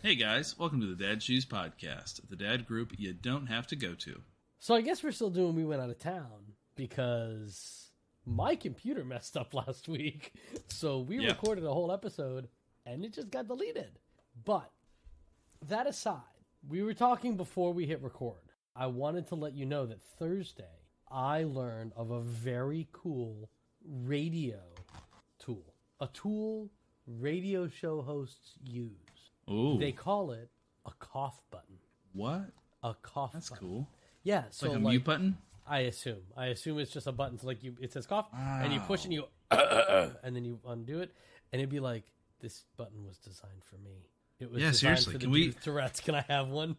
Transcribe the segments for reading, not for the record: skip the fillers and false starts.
Hey guys, welcome to the Dad Shoes Podcast, the dad group you don't have to go to. So I guess we're still doing We Went Out of Town because my computer messed up last week. So we recorded a whole episode and it just got deleted. But that aside, we were talking before we hit record. I wanted to let you know that Thursday I learned of a very cool radio tool. A tool radio show hosts use. Ooh. They call it a cough button. What? A cough That's button. cool. Yeah, so like a mute button? I assume it's just a button. So like it says cough, and you push and you and then you undo it, and it'd be like, this button was designed for me. It was designed seriously. for the Can we Tourette's? Can I have one?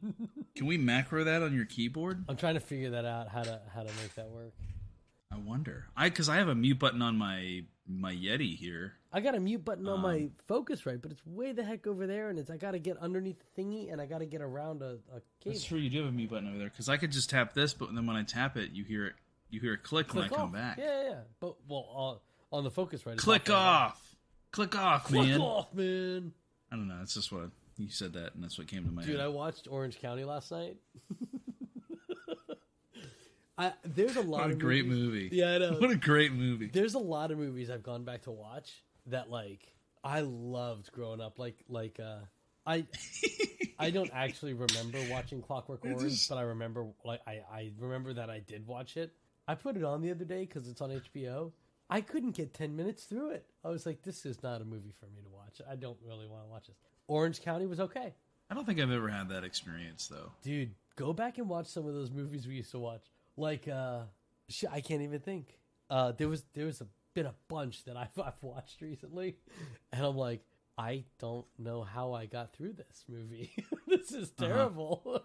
Can we macro that on your keyboard? I'm trying to figure that out, how to make that work. I wonder. Because I have a mute button on my Yeti here. I got a mute button on my Focusrite, but it's way the heck over there, and I got to get underneath the thingy, and I got to get around a cable. That's true. You do have a mute button over there. Because I could just tap this, but then when I tap it, you hear it click when I come back. Yeah. But on the Focusrite, Click off, man. Click off, man. I don't know. It's just what you said that, and that's what came to my head. Dude, I watched Orange County last night. There's a lot. What a great movie! Yeah, I know. What a great movie. There's a lot of movies I've gone back to watch that like I loved growing up. I don't actually remember watching Clockwork Orange, but I remember I remember that I did watch it. I put it on the other day because it's on HBO. I couldn't get 10 minutes through it. I was like, this is not a movie for me to watch. I don't really want to watch this. Orange County was okay. I don't think I've ever had that experience though. Dude, go back and watch some of those movies we used to watch. Like, I can't even think. There was been a bunch that I've watched recently, and I'm like, I don't know how I got through this movie. This is terrible.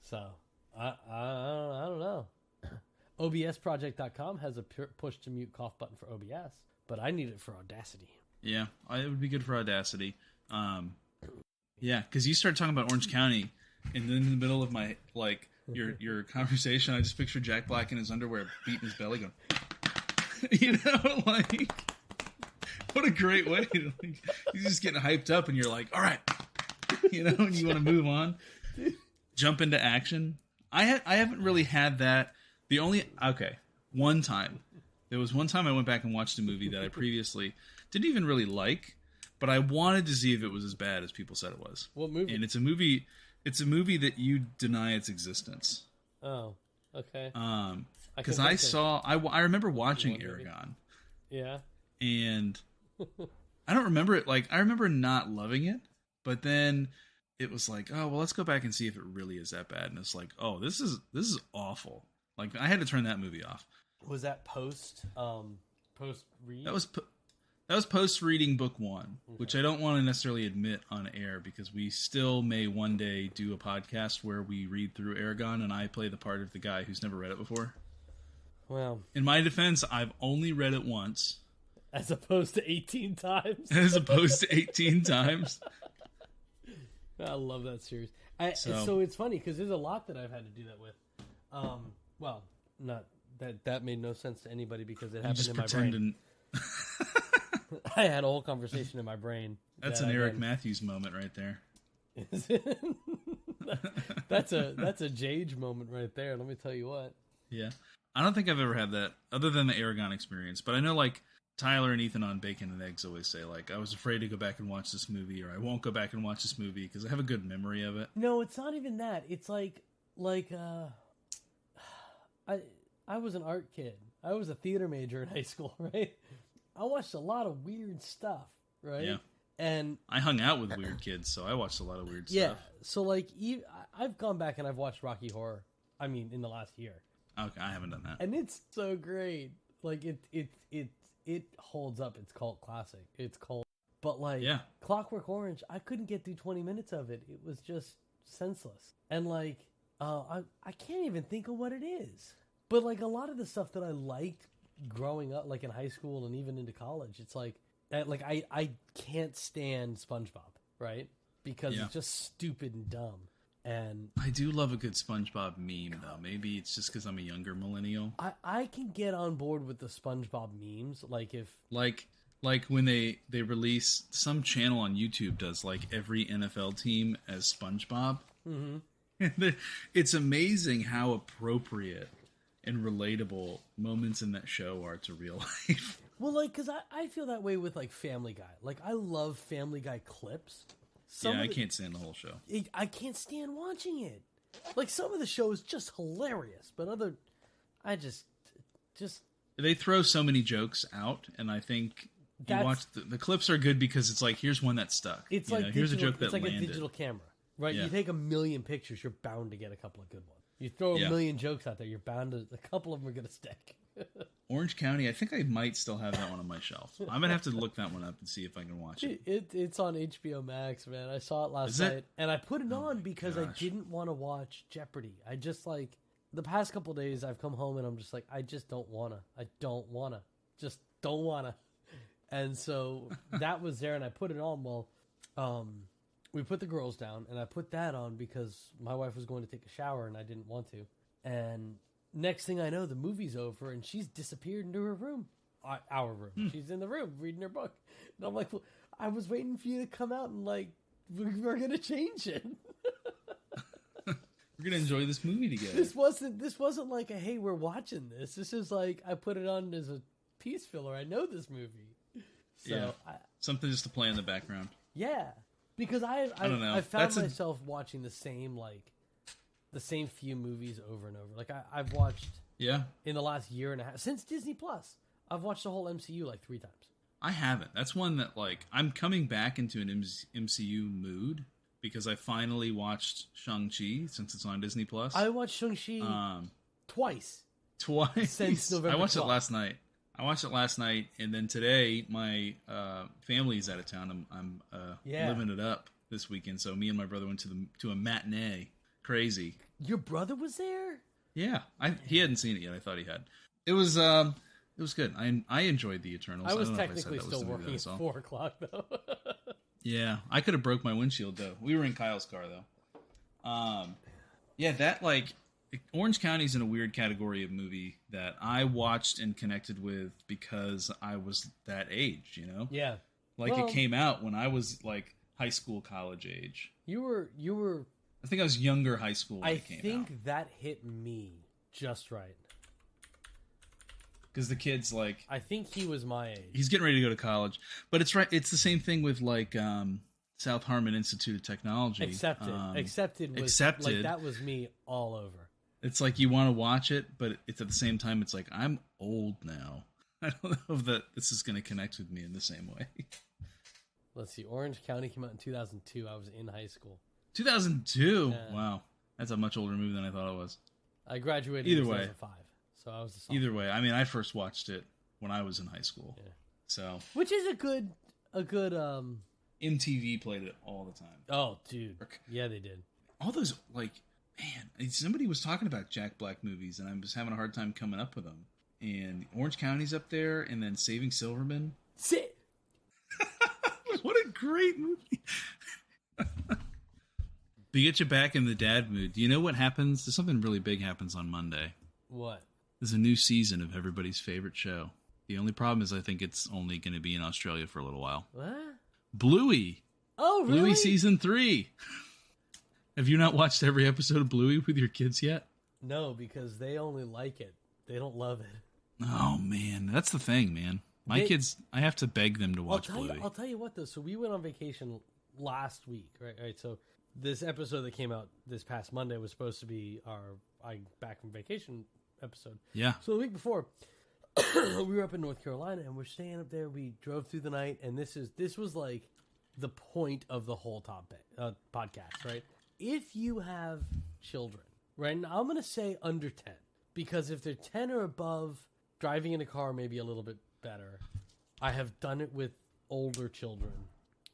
So, I don't know. OBSproject.com has a push to mute cough button for OBS, but I need it for Audacity. Yeah, it would be good for Audacity. Yeah, because you started talking about Orange County, and then in the middle of my your conversation, I just pictured Jack Black in his underwear beating his belly, going, what a great way to, he's just getting hyped up, and you're like, all right, and you want to move on, jump into action. I haven't really had that. One time. There was one time I went back and watched a movie that I previously didn't even really like, but I wanted to see if it was as bad as people said it was. What movie? And it's a movie that you deny its existence. Oh, okay. Because I remember watching Aragon. Yeah. And I don't remember it. Like, I remember not loving it, but then it was like, oh, well, let's go back and see if it really is that bad. And it's like, oh, this is awful. Like, I had to turn that movie off. Was that post read? That was post reading book one, okay. Which I don't want to necessarily admit on air because we still may one day do a podcast where we read through Aragon and I play the part of the guy who's never read it before. Well, in my defense, I've only read it once. As opposed to 18 times? As opposed to 18 times. I love that series. So it's funny because there's a lot that I've had to do that with. Well, not that made no sense to anybody because it happened in my brain. I had a whole conversation in my brain. That's an Eric Matthews moment right there. Is it? That's a Jage moment right there. Let me tell you what. Yeah, I don't think I've ever had that other than the Aragon experience. But I know like Tyler and Ethan on Bacon and Eggs always say like I was afraid to go back and watch this movie or I won't go back and watch this movie because I have a good memory of it. No, it's not even that. It's like I was an art kid. I was a theater major in high school, right? I watched a lot of weird stuff, right? Yeah. And I hung out with weird kids, so I watched a lot of weird stuff. Yeah. So like I've gone back and I've watched Rocky Horror. I mean, in the last year. Okay, I haven't done that. And it's so great. Like it holds up. It's cult classic. It's cult. But like Clockwork Orange, I couldn't get through 20 minutes of it. It was just senseless. And like I can't even think of what it is. But like a lot of the stuff that I liked growing up, like in high school and even into college, it's like I can't stand SpongeBob, right? Because it's just stupid and dumb. And I do love a good SpongeBob meme, though. Maybe it's just because I'm a younger millennial. I can get on board with the SpongeBob memes, like if Like when they release, some channel on YouTube does like every NFL team as SpongeBob. Mm-hmm. It's amazing how appropriate and relatable moments in that show are to real life. Well, like, because I feel that way with, like, Family Guy. Like, I love Family Guy clips. I can't stand the whole show. I can't stand watching it. Like, some of the show is just hilarious, but I just... They throw so many jokes out, and I think you watch... The clips are good because it's like, here's one that stuck. It's like here's a joke that landed. It's like a digital camera, right? Yeah. You take 1 million pictures, you're bound to get a couple of good ones. You throw a million jokes out there, you're bound to... A couple of them are going to stick. Orange County, I think I might still have that one on my shelf. I'm going to have to look that one up and see if I can watch it. It's on HBO Max, man. I saw it last night. And I put it on because I didn't want to watch Jeopardy. I just, like, the past couple of days I've come home and I'm just like, I just don't want to. I don't want to. Just don't want to. And so that was there and I put it on. Well, we put the girls down and I put that on because my wife was going to take a shower and I didn't want to. And next thing I know, the movie's over and she's disappeared into her room. Our room. She's in the room reading her book. And I'm like, well, I was waiting for you to come out and, like, we're going to change it. We're going to enjoy this movie together. This wasn't like a, hey, we're watching this. This is like, I put it on as a piece filler. I know this movie. So yeah. Something just to play in the background. Yeah. Because I don't know. I found myself watching the same few movies over and over. Like I've watched in the last year and a half since Disney Plus. I've watched the whole MCU like 3 times. I haven't. That's one that like I'm coming back into an MCU mood because I finally watched Shang-Chi since it's on Disney Plus. I watched Shang-Chi twice since November. I watched 12th. it last night. And then today my family's out of town. I'm living it up this weekend. So me and my brother went to a matinee. Crazy. Your brother was there? Yeah, he hadn't seen it yet. I thought he had. It was good. I enjoyed the Eternals. I was technically still working at 4 o'clock though. Yeah, I could have broke my windshield though. We were in Kyle's car though. Yeah, that like Orange County's in a weird category of movie that I watched and connected with because I was that age, you know? Yeah. Like it came out when I was like high school, college age. You were. I think I was younger high school when it came out. I think that hit me just right. Because the kid's like... I think he was my age. He's getting ready to go to college. But it's right. It's the same thing with like South Harmon Institute of Technology. Accepted was like that was me all over. It's like you want to watch it, but it's at the same time it's like I'm old now. I don't know if this is going to connect with me in the same way. Let's see. Orange County came out in 2002. I was in high school. 2002? Yeah. Wow. That's a much older movie than I thought it was. I graduated in 2005. So I was a sophomore. Either way, I mean, I first watched it when I was in high school. Yeah. So, which is a good MTV played it all the time. Oh, dude. Yeah, they did. All those like man, somebody was talking about Jack Black movies and I was having a hard time coming up with them. And Orange County's up there and then Saving Silverman. Sit. What a great movie. To get you back in the dad mood, do you know what happens? There's something really big happens on Monday. What? There's a new season of everybody's favorite show. The only problem is I think it's only going to be in Australia for a little while. What? Bluey. Oh, really? Bluey season 3. Have you not watched every episode of Bluey with your kids yet? No, because they only like it. They don't love it. Oh, man. That's the thing, man. My kids, I have to beg them to watch Bluey. I'll tell you what, though. So we went on vacation last week, right? So this episode that came out this past Monday was supposed to be our back from vacation episode. Yeah. So the week before, we were up in North Carolina, and we're staying up there. We drove through the night, and this was like the point of the whole podcast, right? If you have children, right? And I'm going to say under 10, because if they're 10 or above, driving in a car may be a little bit better. I have done it with older children,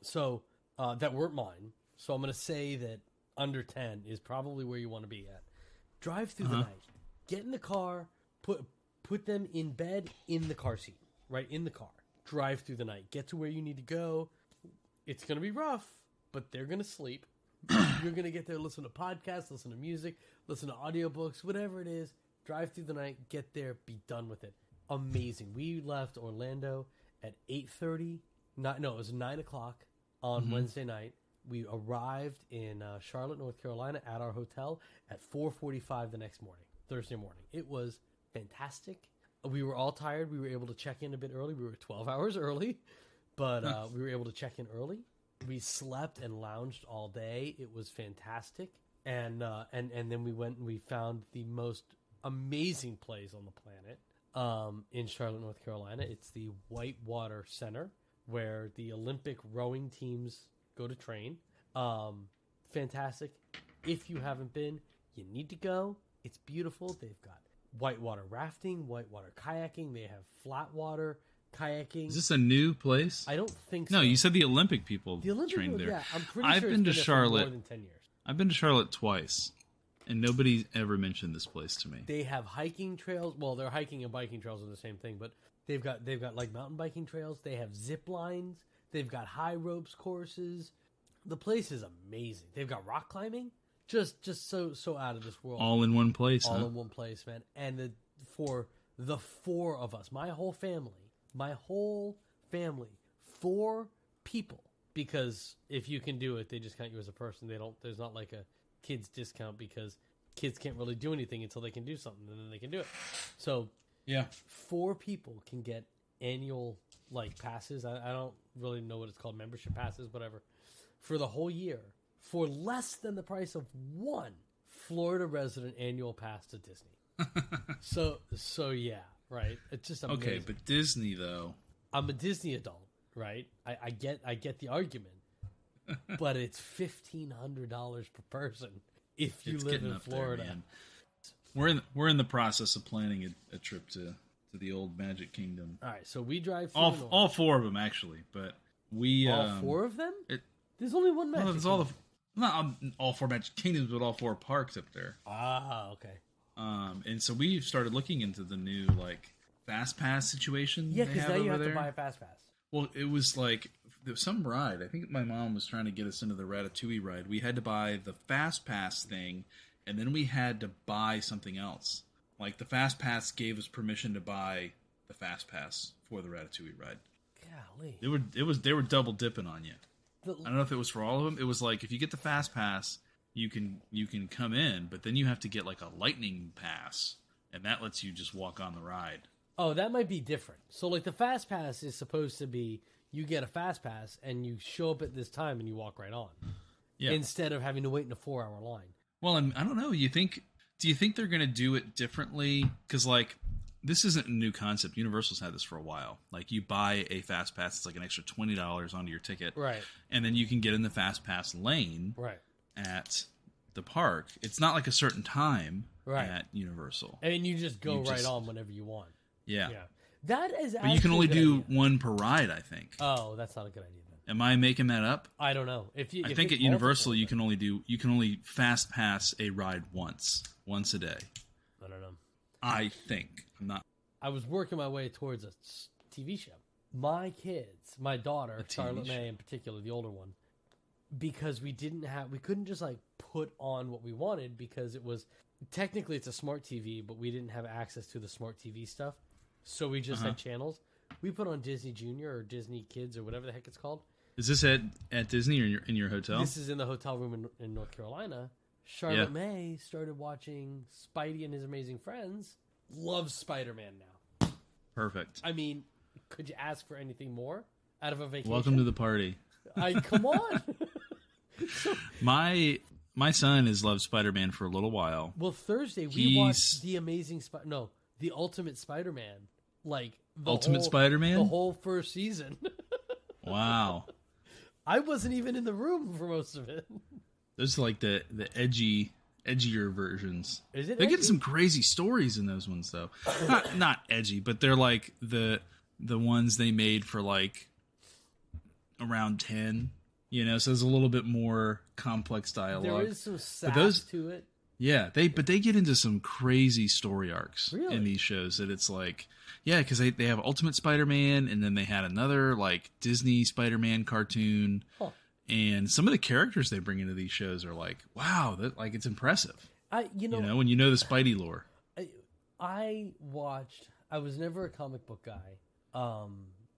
so that weren't mine. So I'm going to say that under 10 is probably where you want to be at. Drive through the night. Get in the car. Put them in bed in the car seat, right in the car. Drive through the night. Get to where you need to go. It's going to be rough, but they're going to sleep. You're going to get there, listen to podcasts, listen to music, listen to audiobooks, whatever it is. Drive through the night. Get there. Be done with it. Amazing. We left Orlando, at 8:30. No, it was 9 o'clock on Wednesday night. We arrived in Charlotte, North Carolina at our hotel at 4:45 the next morning, Thursday morning. It was fantastic. We were all tired. We were able to check in a bit early. We were 12 hours early, but we were able to check in early. We slept and lounged all day. It was fantastic. And then we went and we found the most amazing place on the planet in Charlotte, North Carolina. It's the Whitewater Center, where the Olympic rowing teams go to train. Fantastic. If you haven't been, you need to go. It's beautiful. They've got whitewater rafting, whitewater kayaking. They have flat water kayaking. Is this a new place? I don't think so. No, you said the Olympic people trained there. Yeah, I'm pretty I've sure been it's to been Charlotte. For more than 10 years. I've been to Charlotte twice, and nobody ever mentioned this place to me. They have hiking trails. Well, their hiking and biking trails are the same thing, but they've got like mountain biking trails. They have zip lines. They've got high ropes courses. The place is amazing. They've got rock climbing. Just so out of this world. All in one place. All in one place, man. And for the four of us, my whole family, 4 people. Because if you can do it, they just count you as a person. There's not like a kids discount because kids can't really do anything until they can do something, and then they can do it. So Yeah. 4 people can get annual passes. I don't really know what it's called, membership passes, whatever, for the whole year for less than the price of one Florida resident annual pass to Disney. so yeah, right. It's just amazing. Okay, but Disney though. I'm a Disney adult, right? I get the argument, but it's $1,500 per person if you live in Florida. There, we're in the process of planning a trip to the old Magic Kingdom. All right, so we drive through all 4 of them actually, but we all 4 of them. There's only one Magic. Kingdom. Not all 4 Magic Kingdoms, but all 4 parks up there. Ah, okay. And so we started looking into the new Fast Pass situation. Yeah, because now you have to buy a Fast Pass. Well, it was there was some ride. I think my mom was trying to get us into the Ratatouille ride. We had to buy the Fast Pass thing, and then we had to buy something else. The Fast Pass gave us permission to buy the Fast Pass for the Ratatouille ride. Golly. They were double dipping on you. I don't know if it was for all of them. It was if you get the Fast Pass, you can come in, but then you have to get a Lightning Pass, and that lets you just walk on the ride. Oh, that might be different. So the Fast Pass is supposed to be you get a Fast Pass and you show up at this time and you walk right on. Yeah. Instead of having to wait in a 4-hour line. Well, and I don't know. Do you think they're going to do it differently? Because this isn't a new concept. Universal's had this for a while. You buy a Fast Pass, it's an extra $20 onto your ticket. Right. And then you can get in the Fast Pass lane at the park. It's not a certain time at Universal. And you just go right on whenever you want. Yeah. That is but you can only do one per ride, I think. Oh, that's not a good idea then. Am I making that up? I don't know. I think at Universal you can only Fast Pass a ride once a day. I don't know. I think. I'm not. I was working my way towards a TV show. My kids, my daughter, Charlotte May in particular, the older one, because we couldn't just put on what we wanted because it was technically it's a smart TV, but we didn't have access to the smart TV stuff. So we just had channels. We put on Disney Junior or Disney Kids or whatever the heck it's called. Is this at Disney or in your hotel? This is in the hotel room in North Carolina. Charlotte May started watching Spidey and His Amazing Friends. Loves Spider-Man now. Perfect. I mean, could you ask for anything more out of a vacation? Welcome to the party. Come on. My son has loved Spider-Man for a little while. Well, Thursday we watched the Ultimate Spider-Man. Spider-Man? The whole first season. Wow. I wasn't even in the room for most of it. Those are the edgier versions. Is it? They get some crazy stories in those ones though. Not edgy, but they're the ones they made for around 10. So there's a little bit more complex dialogue. There is some sass to it. Yeah, they get into some crazy story arcs really? In these shows that it's because they have Ultimate Spider-Man, and then they had another Disney Spider-Man cartoon, and some of the characters they bring into these shows are wow, that it's impressive. When you know the Spidey lore. I was never a comic book guy.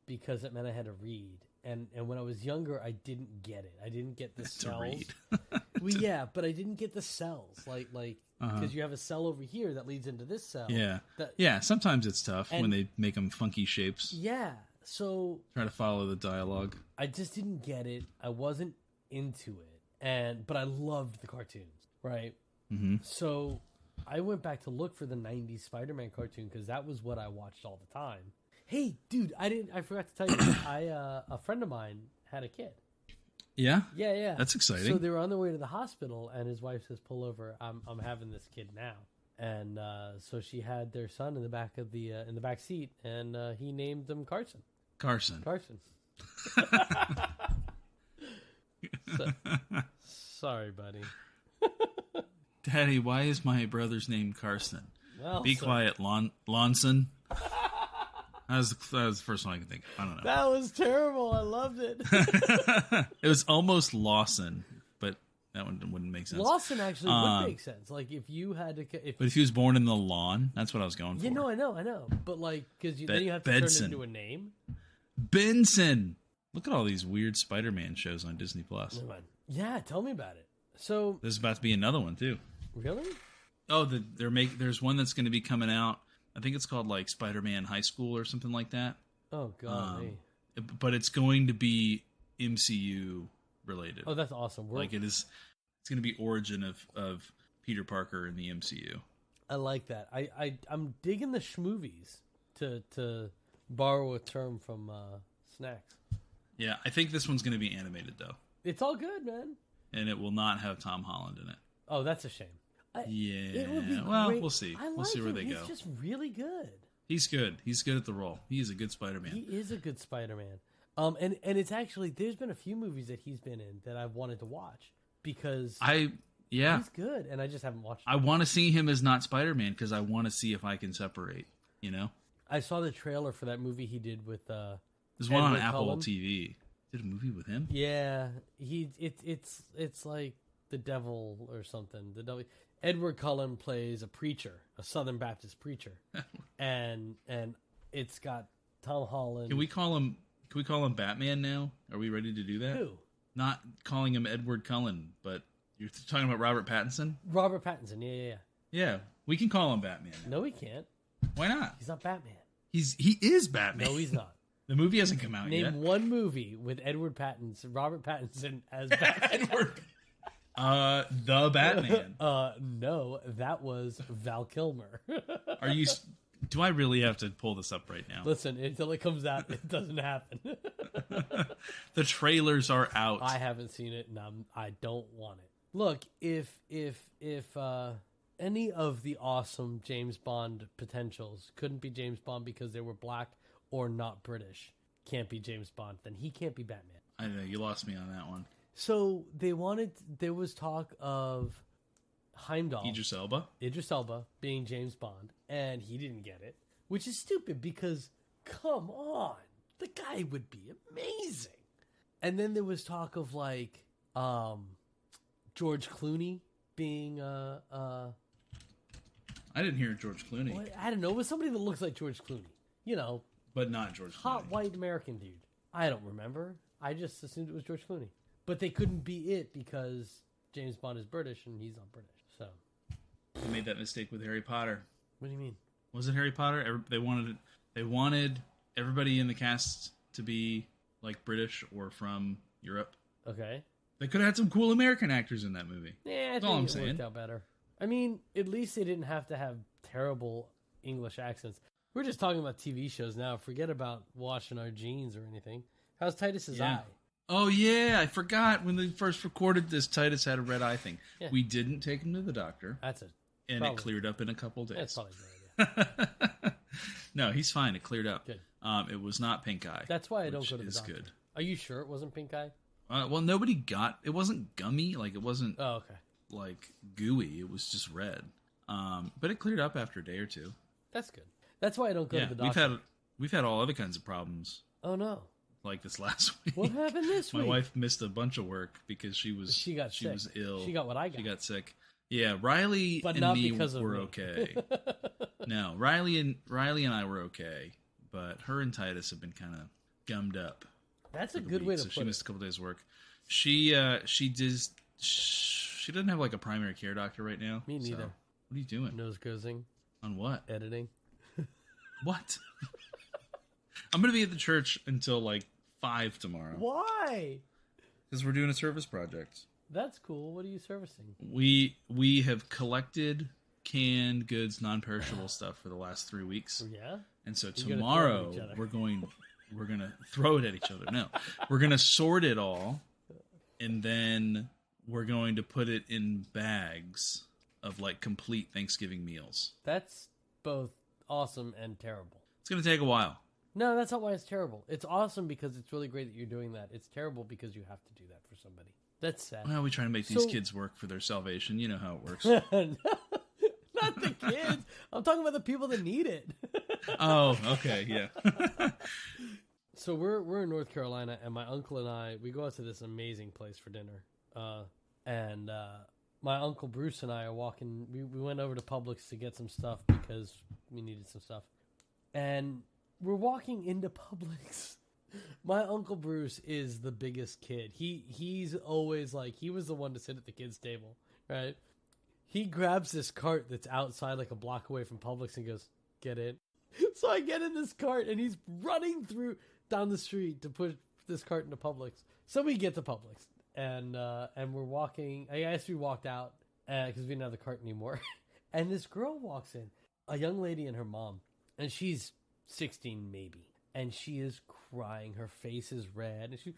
because it meant I had to read. And when I was younger, I didn't get it. I didn't get the cells. Read. Well, yeah, but I didn't get the cells. Like because you have a cell over here that leads into this cell. Yeah. Yeah, sometimes it's tough when they make them funky shapes. Yeah, so... Try to follow the dialogue. I just didn't get it. I wasn't into it. But I loved the cartoons, right? Mm-hmm. So I went back to look for the 90s Spider-Man cartoon because that was what I watched all the time. Hey, dude, I forgot to tell you, a friend of mine had a kid. Yeah? Yeah. That's exciting. So they were on their way to the hospital, and his wife says, pull over, I'm having this kid now. And so she had their son in the back of in the back seat, and he named him Carson. Carson. Sorry, buddy. Daddy, why is my brother's name Carson? Well, Be quiet, Lonson. That was the first one I could think of. I don't know. That was terrible. I loved it. It was almost Lawson, but that one wouldn't make sense. Lawson actually would make sense. Like if you had to... But if he was born in the lawn, that's what I was going for. Yeah, no, I know. But like, because then you have to Benson. turn it into a name. Benson. Look at all these weird Spider-Man shows on Disney Plus. Yeah, tell me about it. So there's about to be another one too. Really? Oh, there's one that's going to be coming out. I think it's called like Spider-Man High School or something like that. Oh god. But it's going to be MCU related. Oh, that's awesome. It's going to be origin of Peter Parker in the MCU. I like that. I'm digging the schmovies, to borrow a term from Snacks. Yeah, I think this one's going to be animated though. It's all good, man. And it will not have Tom Holland in it. Oh, that's a shame. It would be well, great. we'll see. We'll see where they go. He's just really good. He's good. He's good at the role. He is a good Spider-Man. He is a good Spider-Man. And it's actually, there's been a few movies that he's been in that I've wanted to watch because he's good, and I just haven't watched. I want to see him as not Spider-Man because I want to see if I can separate. I saw the trailer for that movie he did with. There's one on Apple TV. Did a movie with him? Yeah, it's like the devil or something. The devil. Edward Cullen plays a preacher, a Southern Baptist preacher, and it's got Tom Holland. Can we call him Batman now? Are we ready to do that? Who? Not calling him Edward Cullen, but you're talking about Robert Pattinson? Robert Pattinson, yeah. Yeah, we can call him Batman now. No, we can't. Why not? He's not Batman. He is Batman. No, he's not. The movie hasn't come out yet. Name one movie with Robert Pattinson as Batman. The Batman. No, that was Val Kilmer. Do I really have to pull this up right now? Listen, until it comes out, it doesn't happen. The trailers are out. I haven't seen it, and I don't want it. Look, if any of the awesome James Bond potentials couldn't be James Bond because they were black or not British, can't be James Bond, then he can't be Batman. I know, you lost me on that one. So there was talk of Heimdall. Idris Elba being James Bond, and he didn't get it, which is stupid because, come on, the guy would be amazing. And then there was talk of like George Clooney being I didn't hear George Clooney. Well, I don't know. It was somebody that looks like George Clooney, but not George Clooney. Hot white American dude. I don't remember. I just assumed it was George Clooney. But they couldn't be it because James Bond is British and he's not British. So they made that mistake with Harry Potter. What do you mean? Was it Harry Potter? They wanted everybody in the cast to be like British or from Europe. Okay. They could have had some cool American actors in that movie. Yeah, I think it worked out better. I mean, at least they didn't have to have terrible English accents. We're just talking about TV shows now. Forget about washing our jeans or anything. How's Titus's eye? Oh, yeah. I forgot when they first recorded this, Titus had a red eye thing. Yeah. We didn't take him to the doctor. That's it. And it cleared up in a couple days. That's probably a good idea. No, he's fine. It cleared up. Good. It was not pink eye. That's why I don't go to the doctor. Good. Are you sure it wasn't pink eye? Well, nobody got... It wasn't gummy. Like, it wasn't... Oh, okay. Like, gooey. It was just red. But it cleared up after a day or two. That's good. That's why I don't go to the doctor. We've had all other kinds of problems. Oh, no. Like this last week. What happened this week? My wife missed a bunch of work because she was ill. She got what I got. She got sick. Yeah, Riley and me were okay. No, Riley and I were okay, but her and Titus have been kind of gummed up. That's a good way to put it. So she missed a couple days of work. She doesn't have like a primary care doctor right now. Me neither. So, what are you doing? Nose goesing. On what? Editing. What? I'm going to be at the church until like 5 tomorrow. Why? Because we're doing a service project. That's cool. What are you servicing? We have collected canned goods, non-perishable stuff for the last 3 weeks. Yeah. And so tomorrow we're going to throw it at each other. No, we're going to sort it all, and then we're going to put it in bags of like complete Thanksgiving meals. That's both awesome and terrible. It's going to take a while. No, that's not why it's terrible. It's awesome because it's really great that you're doing that. It's terrible because you have to do that for somebody. That's sad. Well, we try to make these kids work for their salvation. You know how it works. Not the kids. I'm talking about the people that need it. Oh, okay, yeah. So we're in North Carolina, and my uncle and I, we go out to this amazing place for dinner. And my uncle Bruce and I are walking. We went over to Publix to get some stuff because we needed some stuff. And we're walking into Publix. My Uncle Bruce is the biggest kid. He's always like, he was the one to sit at the kids' table, right? He grabs this cart that's outside like a block away from Publix and goes, get in. So I get in this cart and he's running down the street to put this cart into Publix. So we get to Publix and we're walking. I guess we walked out because we didn't have the cart anymore. And this girl walks in, a young lady and her mom, and she's 16 maybe. And she is crying. Her face is red. And she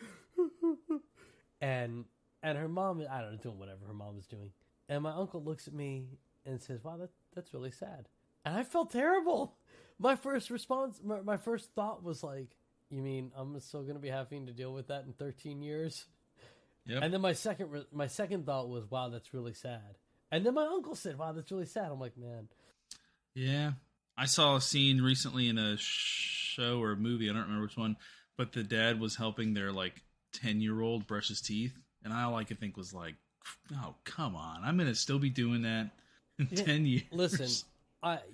and her mom, I don't know, doing whatever her mom is doing. And my uncle looks at me and says, wow, that's really sad. And I felt terrible. My first response, my first thought was like, you mean I'm still going to be having to deal with that in 13 years? Yep. And then my second thought was, wow, that's really sad. And then my uncle said, wow, that's really sad. I'm like, man. Yeah. I saw a scene recently in a show or a movie, I don't remember which one, but the dad was helping their like 10-year-old brush his teeth, and all I could think was like, oh, come on, I'm going to still be doing that in 10 years. Listen,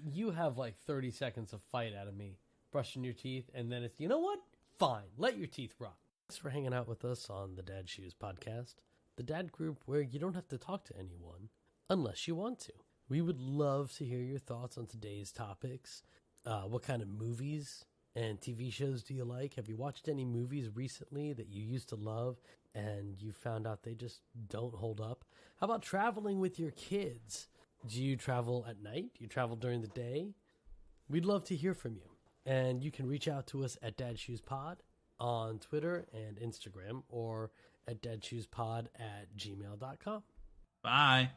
you have like 30 seconds of fight out of me brushing your teeth, and then it's, you know what? Fine, let your teeth rot. Thanks for hanging out with us on the Dad Shoes podcast, the dad group where you don't have to talk to anyone unless you want to. We would love to hear your thoughts on today's topics. What kind of movies and TV shows do you like? Have you watched any movies recently that you used to love and you found out they just don't hold up? How about traveling with your kids? Do you travel at night? Do you travel during the day? We'd love to hear from you. And you can reach out to us at dadshoespod on Twitter and Instagram, or at dadshoespod@gmail.com. Bye.